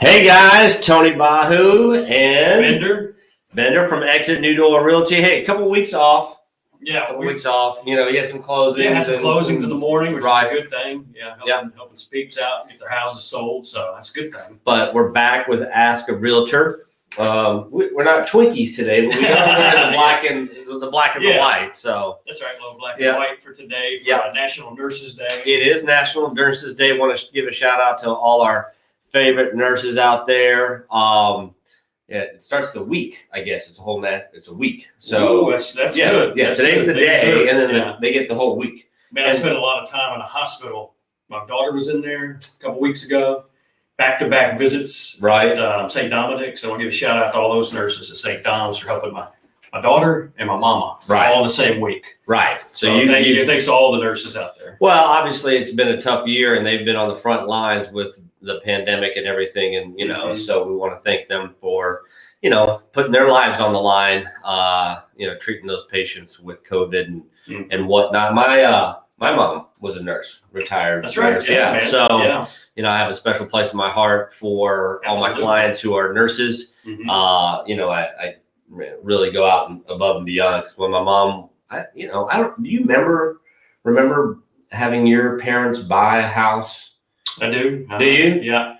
Hey guys, Tony Bahu and Bender from Exit New Door Realty. Hey, a couple weeks off. Yeah, a couple weeks off. You know, you had some closings. Yeah, had some closings in the morning, which right. is a good thing. Yeah, helping some peeps out, get their houses sold, so that's a good thing. But we're back with Ask a Realtor. We're not Twinkies today, but we are wearing the black and the white. So that's right, a little black and white for today for National Nurses Day. It is National Nurses Day. I want to give a shout out to all our favorite nurses out there. Yeah, it starts the week, I guess. It's a week. So that's good. Yeah, that's today's good. the day, and then they get the whole week. Man, I spent a lot of time in a hospital. My daughter was in there a couple weeks ago. Back-to-back visits at St. Dominic. So I'll give a shout out to all those nurses at St. Dom's for helping my daughter and my mama all in the same week. Right. So thanks to all the nurses out there. Well, obviously it's been a tough year, and they've been on the front lines with the pandemic and everything, and so we want to thank them for putting their lives on the line, treating those patients with COVID and whatnot. My mom was a nurse, retired. That's right. Nurse. Yeah. So I have a special place in my heart for all my clients who are nurses. I really go out and above and beyond, because when my mom, do you remember having your parents buy a house? I do. Do you? Yeah.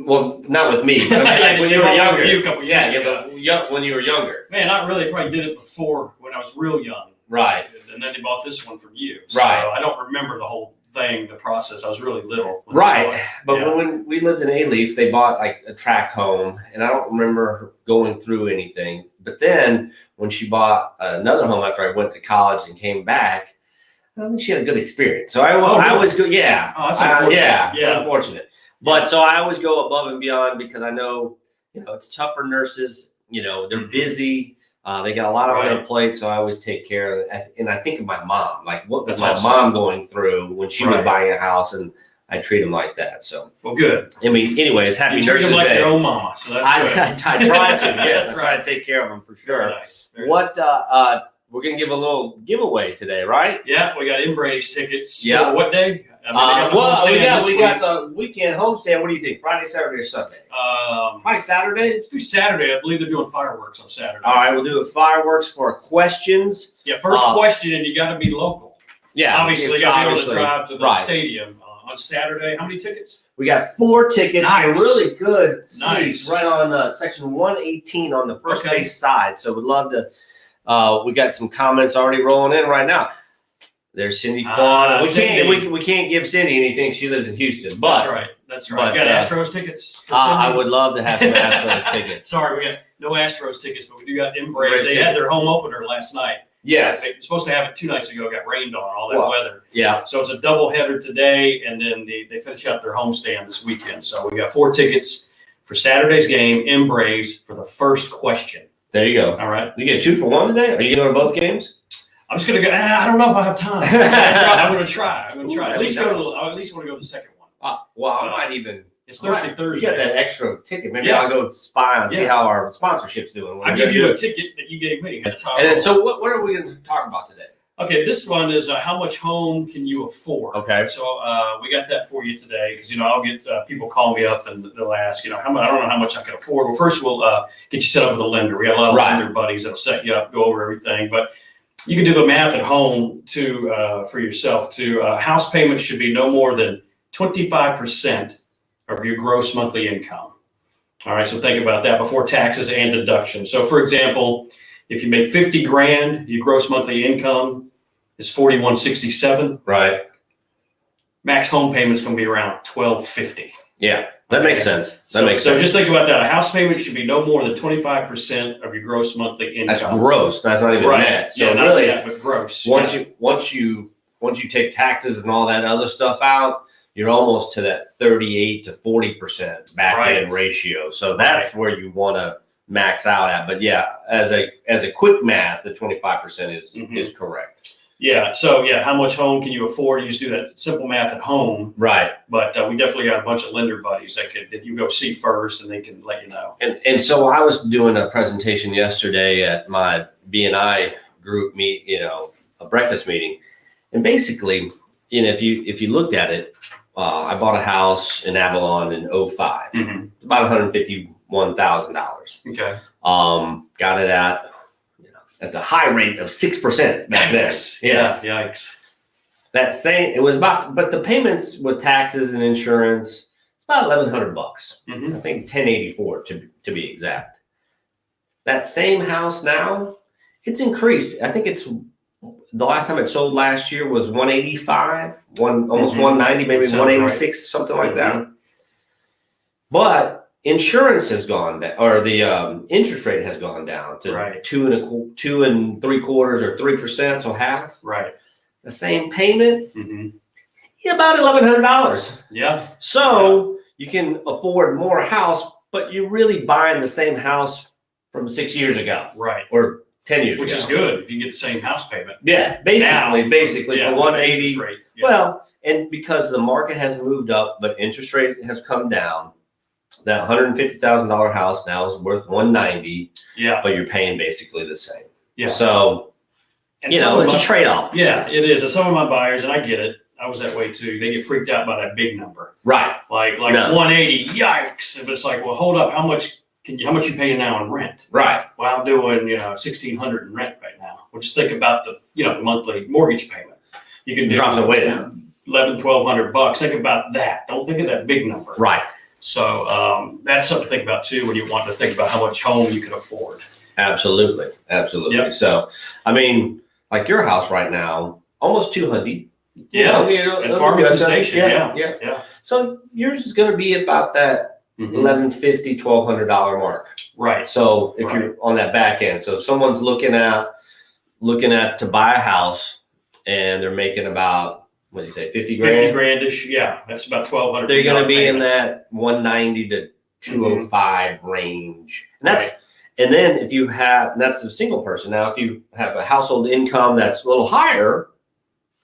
Well, not with me. Like when you were younger. But when you were younger. Man, not really. Probably did it before when I was real young. Right. And then they bought this one from you. So I don't remember the whole thing, the process. I was really little. Right. But when we lived in A-Leaf, they bought like a tract home, and I don't remember going through anything. But then when she bought another home after I went to college and came back, I don't think she had a good experience. So I always go, that's unfortunate. Unfortunate. But so I always go above and beyond, because I know, it's tough for nurses. They're busy. They got a lot on their plate, so I always take care of it. And I think of my mom, like what was my mom going through when she was buying a house, and I treat them like that. So good. I mean, anyways, happy Nurses Day. You treat them like your own mama, so that's good. I try to. Yes, I try to take care of them for sure. Very nice. We're gonna give a little giveaway today, right? Yeah, we got MBraves tickets. Yeah. For what day? We got the weekend homestand. What do you think? Friday, Saturday, or Sunday? Probably Saturday. Let's do Saturday. I believe they're doing fireworks on Saturday. All right, we'll do fireworks for questions. Yeah, first question, and you got to be local. Yeah, obviously, you got to be able to drive to the stadium on Saturday. How many tickets? We got 4 tickets. Nice. They're really good seats, right on section 118 on the first base side. So we'd love to. We got some comments already rolling in right now. There's Cindy Quan. We can't give Cindy anything. She lives in Houston. But that's right. We got Astros tickets. I would love to have some Astros tickets. Sorry, we got no Astros tickets, but we do got MBraves. They had their home opener last night. Yes. They were supposed to have it 2 nights ago. Got rained on, all that weather. Yeah. So it's a double header today, and then they finish up their homestand this weekend. So we got 4 tickets for Saturday's game, MBraves, for the first question. There you go. All right. You get 2 for 1 today? Are you going to both games? I'm just going to go. I don't know if I have time. I'm going to try. At least I want to go to the second one. I might even. It's Thursday. You got that extra ticket. Maybe I'll go spy and see how our sponsorship's doing. I'll give you a ticket that you gave me. So what are we going to talk about today? Okay, this one is how much home can you afford? Okay. So we got that for you today, because I'll get people call me up and they'll ask, how much, I don't know how much I can afford. Well, first we'll get you set up with a lender. We got a lot of lender buddies that'll set you up, go over everything. But you can do the math at home for yourself too. House payment should be no more than 25% of your gross monthly income. All right, so think about that before taxes and deductions. So for example, if you make 50 grand, your gross monthly income is 4167. Right. Max home payment is going to be around 1250. Yeah, that makes sense. So just think about that. A house payment should be no more than 25% of your gross monthly income. That's gross. That's not even net. So not really, net, but gross. Once you take taxes and all that other stuff out, you're almost to that 38 to 40% back end ratio. So that's where you want to max out at. But yeah, as a quick math, the 25% is correct. Yeah. So how much home can you afford? You just do that simple math at home. Right. But we definitely got a bunch of lender buddies that you go see first, and they can let you know. And so I was doing a presentation yesterday at my BNI group a breakfast meeting, and basically, if you looked at it, I bought a house in Avalon in 05, about $151,000. Okay. Got it at the high rate of 6% back then. Yeah, yikes. That same, it was about, but the payments with taxes and insurance, it's about $1,100. I think 1084 to be exact. That same house now, it's increased. I think it's the last time it sold last year was 185, almost 190, maybe 186, right. Something like that. But insurance has gone down, or the interest rate has gone down to 2 3/4 or 3%, so half. Right. The same payment, about $1,100. Yeah. So you can afford more house, but you're really buying the same house from 6 years ago, right? Or 10 years Which ago. is good if you get the same house payment. Yeah, basically for 180. Yeah. Well, and because the market has moved up, but interest rate has come down, that $150,000 house now is worth 190. Yeah. But you're paying basically the same. Yeah. So, and it's a trade-off. Yeah, it is. And some of my buyers, and I get it, I was that way too. They get freaked out by that big number. Right. Like 180, yikes. But it's like, well, hold up, how much you paying now in rent? Right. Well, I'm doing, $1,600 in rent right now. Well, just think about the monthly mortgage payment. You can drop it way down. $1,100-$1,200. Think about that. Don't think of that big number. Right. So that's something to think about too when you want to think about how much home you can afford. Absolutely. Yep. So, I mean, like your house right now, almost 200. Yeah. And Farmington Station. Yeah. So yours is going to be about that $1,150, $1,200 mark. Right. So if you're on that back end, so if someone's looking at to buy a house and they're making about, what do you say, 50 grand? 50 grandish. Yeah. That's about $1,200. They're going to be in that 190 to 205 range. And and then if you have, and that's a single person. Now, if you have a household income that's a little higher,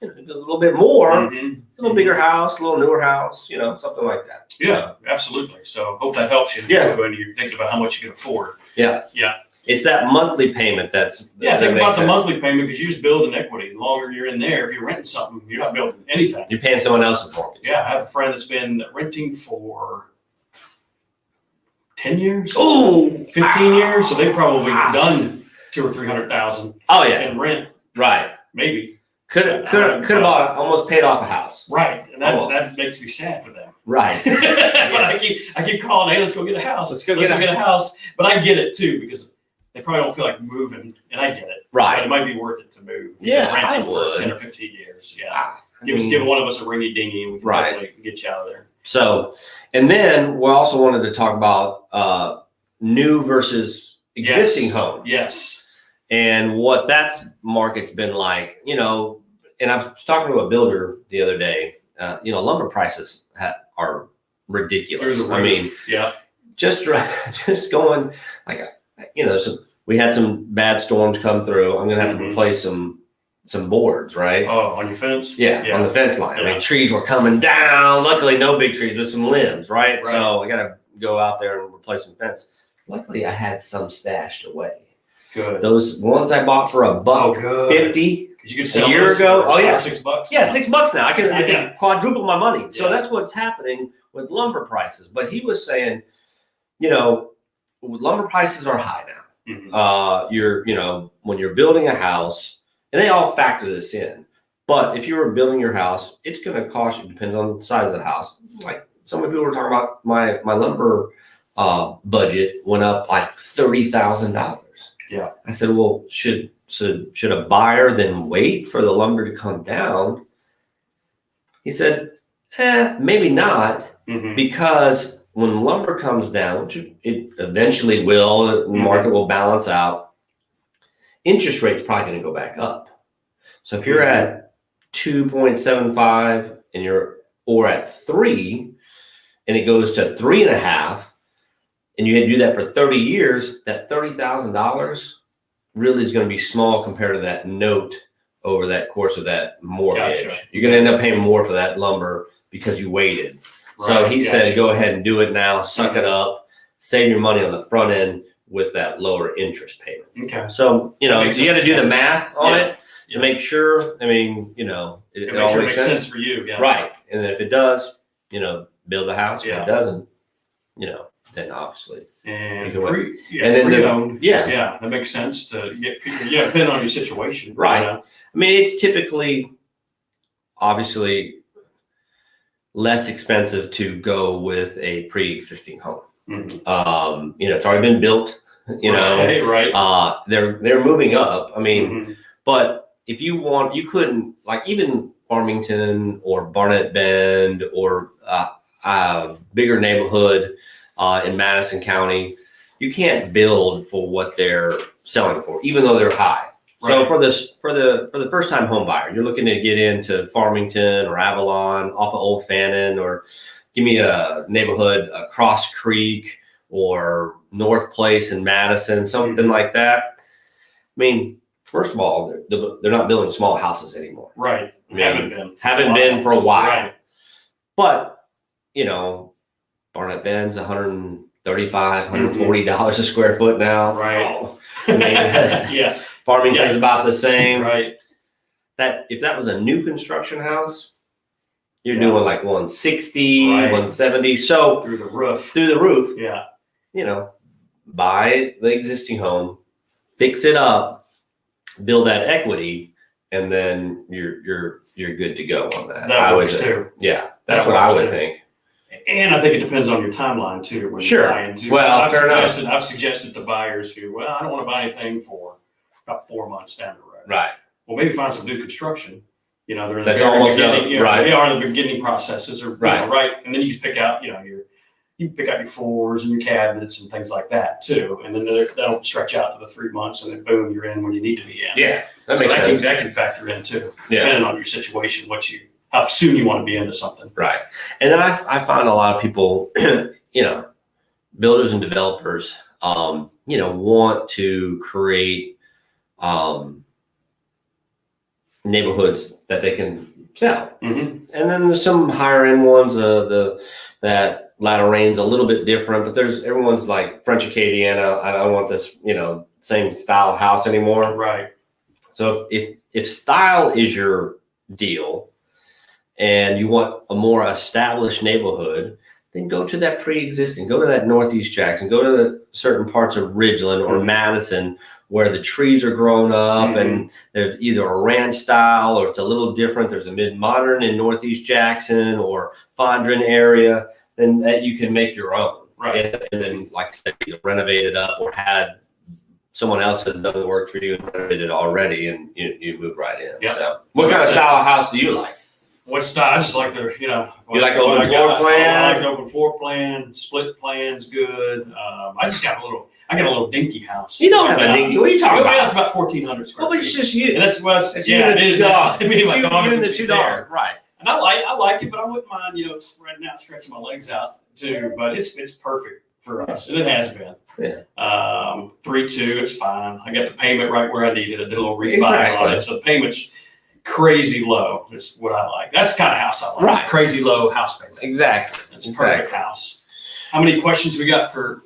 a little bit more, a little bigger house, a little newer house, something like that. Yeah, absolutely. So hope that helps you when you're thinking about how much you can afford. Yeah. Yeah. It's that monthly payment that's think about the monthly payment because you just build an equity. The longer you're in there, if you're renting something, you're not building anything. You're paying someone else's mortgage. Yeah, I have a friend that's been renting for 10 years. Oh, 15 years. So they've probably done $200,000 or $300,000. Oh yeah, in rent. Right. Maybe. Could have bought, almost paid off a house. Right, and that makes me sad for them. Right. I keep calling, hey, let's go get a house. Let's go get a house. But I get it too because they probably don't feel like moving, and I get it. Right. But it might be worth it to move. I would. For 10 or 15 years. Yeah. Give one of us a ringy dingy, and we can definitely get you out of there. So, and then we also wanted to talk about new versus existing homes. Yes. And what that market's been like, and I was talking to a builder the other day. Lumber prices are ridiculous. Through the roof. Just going like, so we had some bad storms come through. I'm gonna have to replace some boards, right? Oh, on your fence? Yeah, on the fence line. I mean, trees were coming down. Luckily, no big trees, but some limbs, right? So I gotta go out there and replace some fence. Luckily, I had some stashed away. Good. Those ones I bought for $1.50 you could sell a year ago. Oh yeah, $6. Yeah, $6 now. I can quadruple my money. So that's what's happening with lumber prices. But he was saying, lumber prices are high now. When you're building a house, and they all factor this in. But if you were building your house, it's going to cost you. Depends on the size of the house. Like some people were talking about, my lumber budget went up like $30,000. Yeah. I said, well, should a buyer then wait for the lumber to come down? He said, maybe not, because when lumber comes down, which it eventually will, the market will balance out, interest rate's probably going to go back up. So if you're at 2.75 or at 3, and it goes to 3.5, and you had to do that for 30 years, that $30,000 really is going to be small compared to that note over that course of that mortgage. Gotcha. You're going to end up paying more for that lumber because you waited. Right. So he said, go ahead and do it now, suck it up, save your money on the front end with that lower interest payment. Okay. So, you got to do the math on it to make sure, it all makes sense for you. Yeah. Right. And if it does, build the house. If it doesn't, then obviously. And pre-owned. Yeah, that makes sense to get people. Yeah, depending on your situation. Right. I mean, it's typically, obviously, less expensive to go with a pre-existing home. Mm-hmm. It's already been built. Right. They're moving up. I mean, but if you want, you couldn't, like, even Farmington or Barnett Bend or bigger neighborhood in Madison County, you can't build for what they're selling for, even though they're high. So for the first time home buyer, you're looking to get into Farmington or Avalon off of Old Fannin, or give me a neighborhood, Cross Creek or North Place in Madison, something like that. I mean, first of all, they're not building small houses anymore. Right. I mean, haven't been for a while. Right. But, Barnett Bend's $135, $140 a square foot now. Right. Oh, I mean, Farmington's about the same. Right. That if that was a new construction house, you're doing like 160, 170. So through the roof. Yeah. Buy the existing home, fix it up, build that equity, and then you're good to go on that. That works too. Yeah, that's what I would think. And I think it depends on your timeline too. When sure. You're buying too. Well, I've suggested to buyers who, I don't want to buy anything for about 4 months down the road. Right. Well, maybe find some new construction. They're in the That's very almost beginning. Done. Right. They are in the beginning processes, or right. And then you pick out, you can pick out your floors and your cabinets and things like that too. And then that'll stretch out to the 3 months, and then boom, you're in when you need to be in. Yeah, that makes sense. That can factor in too, depending on your situation, how soon you want to be into something. Right. And then I find a lot of people, builders and developers, want to create neighborhoods that they can sell. Mm-hmm. And then there's some higher end ones, that Latter Rain's a little bit different, but everyone's like French Acadiana. I don't want this, same style house anymore. Right. So if style is your deal and you want a more established neighborhood, then go to that pre-existing, go to that Northeast Jackson, go to the certain parts of Ridgeland or Madison where the trees are grown up and there's either a ranch style or it's a little different. There's a mid-modern in Northeast Jackson or Fondren area, then that you can make your own. Right. And then, like I said, either renovate it up or had someone else has done the work for you and renovated it already, and you move right in. Yep. So what kind of style of house do you like? What style? I just like the, you like open floor plan? I like an open floor plan. Split plan's good. I got a little dinky house. You don't have a dinky. What are you talking about? It's about 1,400 square feet. Well, but it's just you. And that's it is. Me and my daughter. And the two dogs, right? And I like it, but I wouldn't mind, right now stretching my legs out too. But it's perfect for us, and it has been. Yeah. 3.2, it's fine. I got the payment right where I needed. I did a little refi on it, so the payment's crazy low. Is what I like. That's the kind of house I like. Right. Crazy low house payment. Exactly. That's a perfect house. How many questions we got for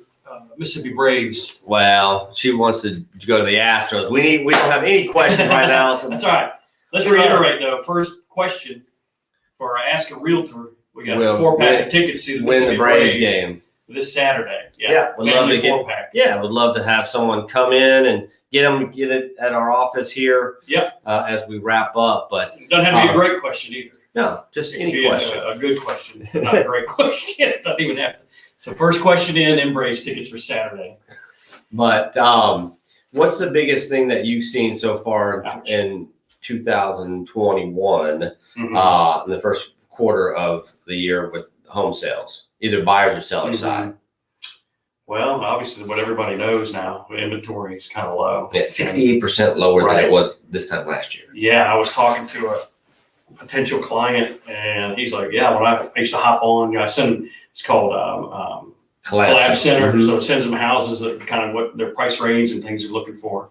Mississippi Braves? Well, she wants to go to the Astros. We don't have any questions right now. So that's all right. Let's reiterate though. First question for our Ask a Realtor. We got a 4-pack of tickets to the Mississippi Braves game this Saturday. Yeah, would love to 4-pack. Yeah, would love to have someone come in and get it at our office here. Yep. As we wrap up, but it doesn't have to be a great question either. No, just any question. A good question, not a great question. It doesn't even have to. So first question in, MBraves Tickets for Saturday. But what's the biggest thing that you've seen so far in 2021, in the first quarter of the year with home sales, either buyers or sellers side? Well, obviously what everybody knows now, inventory is kind of low. Yeah, 68% lower than it was this time last year. Yeah, I was talking to a potential client and he's like, yeah, when I used to hop on, I send, it's called Collab Center. So it sends them houses that kind of what their price range and things they're looking for.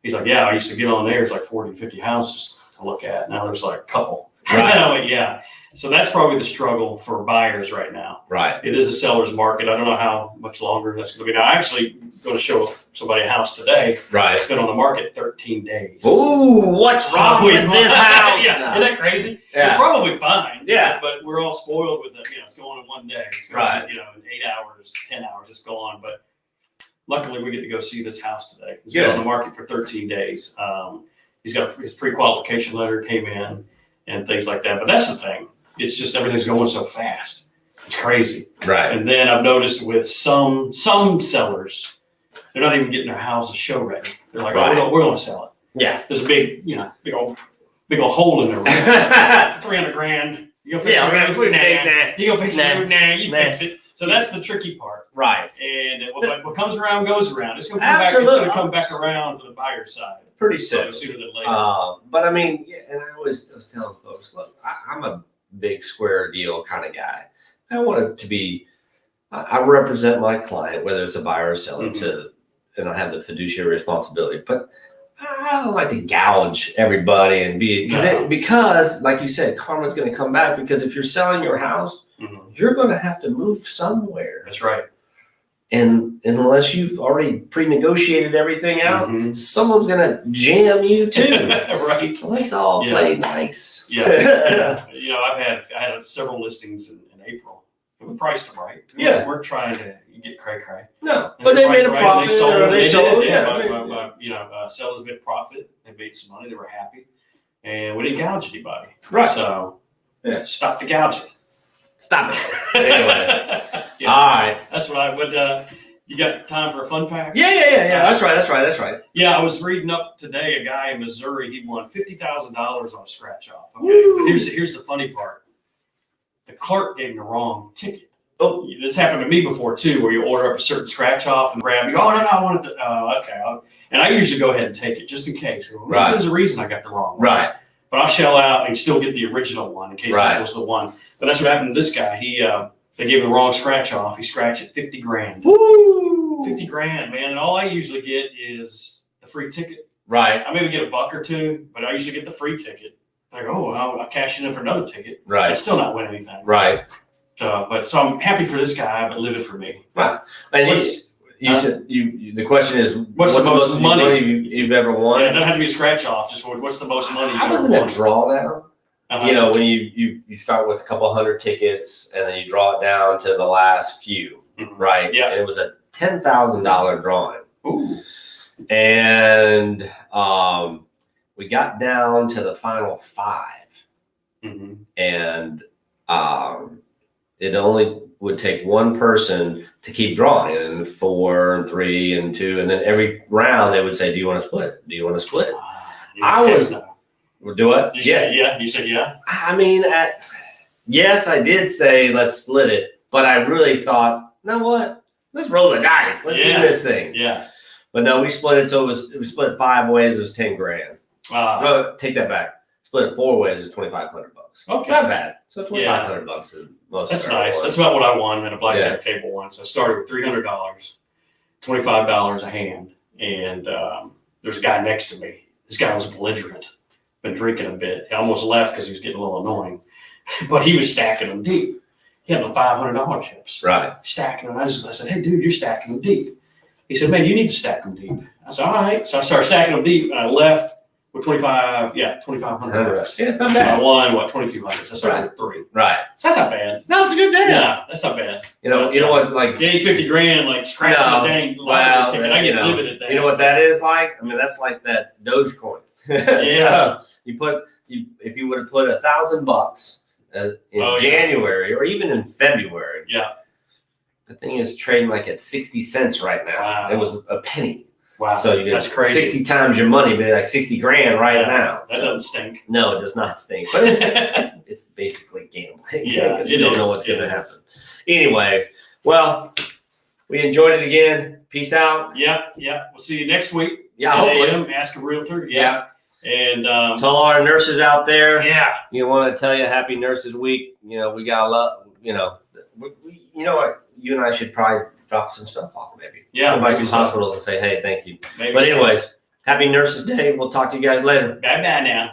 He's like, yeah, I used to get on there. It's like 40, 50 houses to look at. Now there's like a couple. Right. I went, yeah. So that's probably the struggle for buyers right now. Right. It is a seller's market. I don't know how much longer that's going to be. Now, I actually going to show somebody a house today. Right. It's been on the market 13 days. Ooh, what's wrong with this house? Yeah, isn't that crazy? Yeah. It's probably fine. Yeah. But we're all spoiled with it. It's going in one day. It's going, Right. in 8 hours, 10 hours, it's gone. But luckily, we get to go see this house today. It's Good. been on the market for 13 days. He's got his pre-qualification letter came in and things like that. But that's the thing. It's just everything's going so fast. It's crazy. Right. And then I've noticed with some sellers, they're not even getting their houses show ready. They're like, Right. oh, we're going to sell it. Yeah. There's a big old hole in there. Right? 300 grand. You go fix the roof now. You go fix the roof now. You fix it. So that's the tricky part. Right. And what comes around goes around. It's going to come back. It's going to come back around to the buyer's side. Pretty soon. Sooner than later. But I mean, and I was telling folks, look, I'm a big square deal kind of guy. I want it to be. I represent my client, whether it's a buyer or seller, and I have the fiduciary responsibility. But I don't like to gouge everybody and because, like you said, karma's going to come back. Because if you're selling your house, you're going to have to move somewhere. That's right. And unless you've already pre-negotiated everything out, someone's going to jam you too. Right. So let's all play nice. Yeah. I had several listings in April. We priced them right. We're trying to get cray. No, but they made a profit. They sold. Sellers made a profit. They made some money. They were happy, and we didn't gouge anybody. Right. So, stop the gouging. Stop it. Anyway. All right. That's what I would. You got time for a fun fact? Yeah. That's right. Yeah, I was reading up today. A guy in Missouri, he won $50,000 on a scratch off. Okay, but here's the funny part. The clerk gave him the wrong ticket. Oh, this happened to me before too, where you order up a certain scratch off and grab. You go, oh no, I wanted to. Oh, okay. And I usually go ahead and take it just in case. Right. There's a reason I got the wrong one. Right. But I'll shell out and still get the original one in case that was the one. But that's what happened to this guy. They gave him the wrong scratch off. He scratched it 50 grand. Woo! 50 grand, man. And all I usually get is the free ticket. Right. I maybe get a buck or two, but I usually get the free ticket. I go, I'll cash it in for another ticket. Right. I'd still not win anything. Right. So I'm happy for this guy, but live it for me. Right. And you said the question is, what's the most money you've ever won? Yeah, it doesn't have to be a scratch off. Just what's the most money I was in a drawdown. When you start with a couple hundred tickets and then you draw it down to the last few, right? Yeah. And it was a $10,000 drawing. Ooh. And we got down to the final 5. And it only would take one person to keep drawing, and 4 and 3 and 2, and then every round they would say, "Do you want to split? Do you want to split?" Do what? You said yeah. You said yeah. I mean, yes, I did say let's split it, but I really thought, you know what? Let's roll the dice. Let's do this thing. Yeah. But no, we split it. So we split 5 ways. It was 10 grand. No, take that back. Split it 4 ways is $2,500. Okay. Not bad. So $2,500 is most. That's nice. That's about what I won at a blackjack table once. I started with $300, $25 a hand, and there's a guy next to me. This guy was belligerent. Been drinking a bit. He almost left because he was getting a little annoying, but he was stacking them deep. He had the $500 chips. Right. Stacking them. I said, "Hey, dude, you're stacking them deep." He said, "Man, you need to stack them deep." I said, "All right." So I started stacking them deep, and I left with $2,500. Yeah, it's not So bad. I won $2,200. So I started with 3. Right. So that's not bad. No, it's a good day. Yeah, that's not bad. You know what? Like, you ain't 50 grand, like scratching the dang lottery ticket. I get livid at that. You know what that is like? I mean, that's like that Dogecoin. Yeah. So if you would have put $1,000 in January or even in February. Yeah. The thing is trading like at 60 cents right now. Wow. It was a penny. Wow. So you get that's crazy. 60 times your money, but like 60 grand now. That doesn't stink. No, it does not stink. But it's basically gambling. Yeah, you don't know what's going to happen. Anyway, well, we enjoyed it again. Peace out. Yeah. We'll see you next week. Yeah, hopefully. Ask a Realtor. Yeah. And to all our nurses out there. Yeah. You want to tell you Happy Nurses Week. We got a lot. You know what? You and I should probably drop some stuff off maybe. Yeah. Go by some hospitals and say, hey, thank you. Maybe but anyways, Happy Nurses Day. We'll talk to you guys later. Bye now.